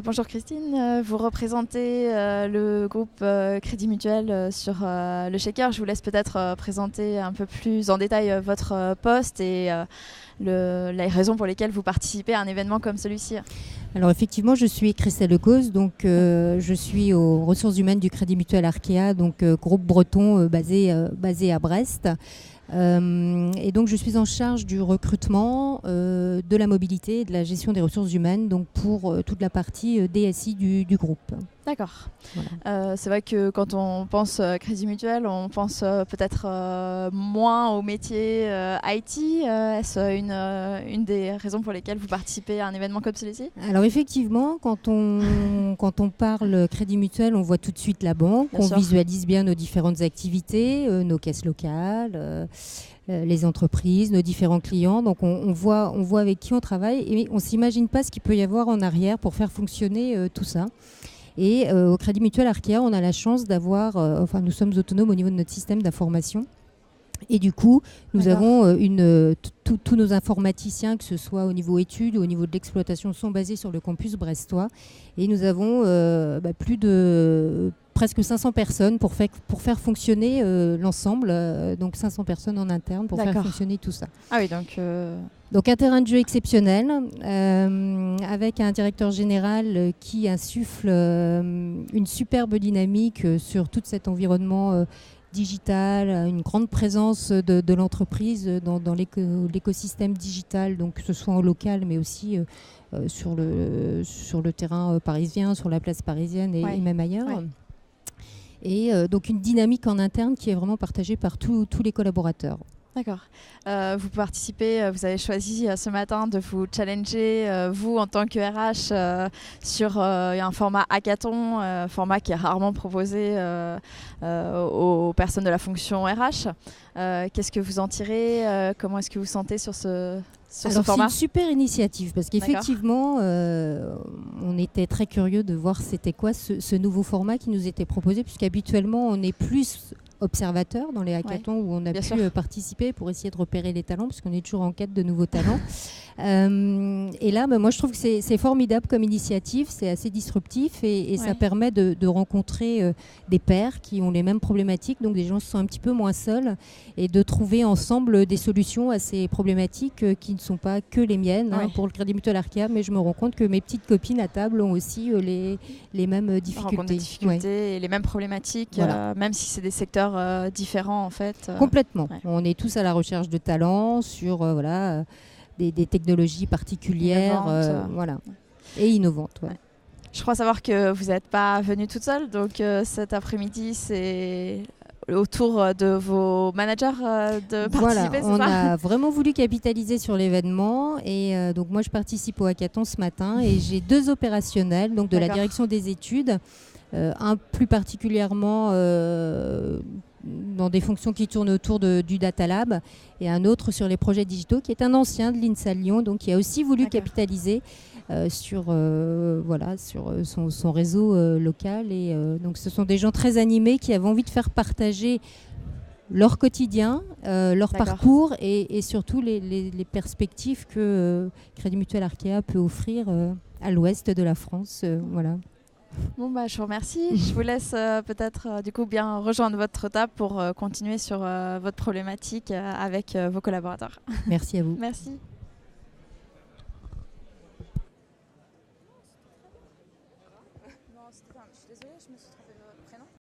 Bonjour Christine, vous représentez le groupe Crédit Mutuel sur le Shaker. Je vous laisse peut-être présenter un peu plus en détail votre poste et les raisons pour lesquelles vous participez à un événement comme celui-ci. Alors effectivement, je suis Christelle Lecause, donc je suis aux ressources humaines du Crédit Mutuel Arkea, donc groupe breton basé à Brest. Et donc je suis en charge du recrutement, de la mobilité et de la gestion des ressources humaines, donc pour toute la partie DSI du groupe. D'accord. Voilà. C'est vrai que quand on pense Crédit Mutuel, on pense peut-être moins au métier IT. Est-ce une des raisons pour lesquelles vous participez à un événement comme celui-ci? Alors effectivement, quand on parle Crédit Mutuel, on voit tout de suite la banque, Bien on sûr. visualise bien nos différentes activités, nos caisses locales, les entreprises, nos différents clients. Donc on voit avec qui on travaille et on ne s'imagine pas ce qu'il peut y avoir en arrière pour faire fonctionner tout ça. Et au Crédit Mutuel Arkea, on a la chance d'avoir, nous sommes autonomes au niveau de notre système d'information. Et du coup, nous avons tous nos informaticiens, que ce soit au niveau études ou au niveau de l'exploitation, sont basés sur le campus brestois. Et nous avons plus de presque 500 personnes pour faire fonctionner l'ensemble. Donc 500 personnes en interne pour faire fonctionner tout ça. Ah oui, donc un terrain de jeu exceptionnel, avec un directeur général qui insuffle une superbe dynamique sur tout cet environnement digital, une grande présence de l'entreprise dans l'écosystème digital, donc que ce soit en local mais aussi sur le terrain parisien, sur la place parisienne et même ailleurs. Ouais. Et donc une dynamique en interne qui est vraiment partagée par tous les collaborateurs. D'accord. Vous participez, vous avez choisi ce matin de vous challenger, vous en tant que RH, sur un format hackathon, format qui est rarement proposé aux personnes de la fonction RH. Qu'est-ce que vous en tirez? Comment est-ce que vous sentez sur ce format? C'est une super initiative parce qu'effectivement, on était très curieux de voir c'était quoi ce nouveau format qui nous était proposé, puisqu'habituellement on est plus observateur dans les hackathons où on a pu participer pour essayer de repérer les talents, puisqu'on est toujours en quête de nouveaux talents. Et là, moi je trouve que c'est formidable comme initiative, c'est assez disruptif et ça permet de rencontrer des pairs qui ont les mêmes problématiques, donc des gens se sentent un petit peu moins seuls, et de trouver ensemble des solutions à ces problématiques qui ne sont pas que les miennes pour le Crédit Mutuel Arkea, mais je me rends compte que mes petites copines à table ont aussi les mêmes difficultés. Des difficultés et les mêmes problématiques, même si c'est des secteurs différents en fait. Complètement. On est tous à la recherche de talents sur des technologies particulières et innovantes. Ouais. Je crois savoir que vous n'êtes pas venue toute seule, donc cet après-midi c'est au tour de vos managers de participer, on a vraiment voulu capitaliser sur l'événement et donc moi je participe au hackathon ce matin et j'ai 2 opérationnels, donc de la direction des études, un plus particulièrement dans des fonctions qui tournent autour du Data Lab, et un autre sur les projets digitaux qui est un ancien de l'INSA Lyon, donc qui a aussi voulu capitaliser sur son réseau local. Et donc ce sont des gens très animés qui avaient envie de faire partager leur quotidien, leur parcours et surtout les perspectives que Crédit Mutuel Arkea peut offrir à l'ouest de la France. Voilà. Bon, je vous remercie. Je vous laisse peut-être du coup bien rejoindre votre table pour continuer sur votre problématique avec vos collaborateurs. Merci à vous. Merci.